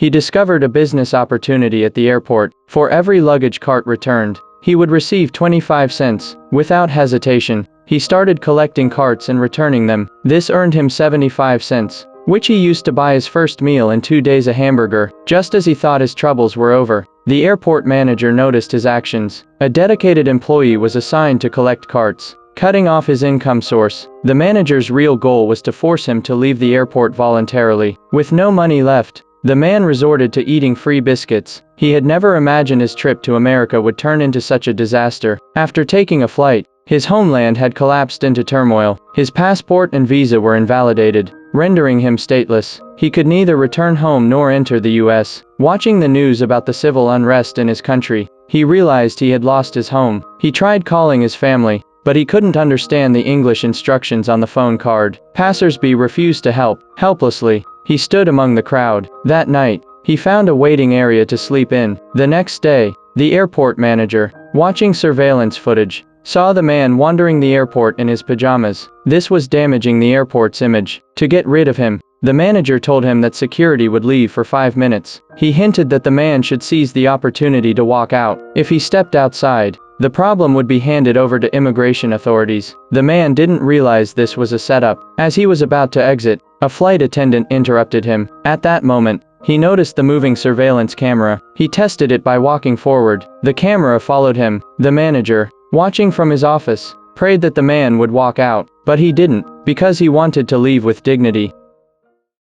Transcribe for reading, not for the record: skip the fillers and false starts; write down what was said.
He discovered a business opportunity at the airport. For every luggage cart returned, he would receive 25 cents. Without hesitation, he started collecting carts and returning them. This earned him 75 cents, which he used to buy his first meal and 2 days a hamburger. Just as he thought his troubles were over, the airport manager noticed his actions. A dedicated employee was assigned to collect carts, cutting off his income source. The manager's real goal was to force him to leave the airport voluntarily. With no money left, the man resorted to eating free biscuits. He had never imagined his trip to America would turn into such a disaster. After taking a flight, his homeland had collapsed into turmoil. His passport and visa were invalidated, rendering him stateless. He could neither return home nor enter the US. Watching the news about the civil unrest in his country, he realized he had lost his home. He tried calling his family, but he couldn't understand the English instructions on the phone card. Passersby refused to help. Helplessly, he stood among the crowd. That night, he found a waiting area to sleep in. The next day, the airport manager, watching surveillance footage, saw the man wandering the airport in his pajamas. This was damaging the airport's image. To get rid of him, the manager told him that security would leave for 5 minutes. He hinted that the man should seize the opportunity to walk out. If he stepped outside, the problem would be handed over to immigration authorities. The man didn't realize this was a setup. As he was about to exit, a flight attendant interrupted him. At that moment, he noticed the moving surveillance camera. He tested it by walking forward. The camera followed him. The manager, watching from his office, prayed that the man would walk out, but he didn't, because he wanted to leave with dignity.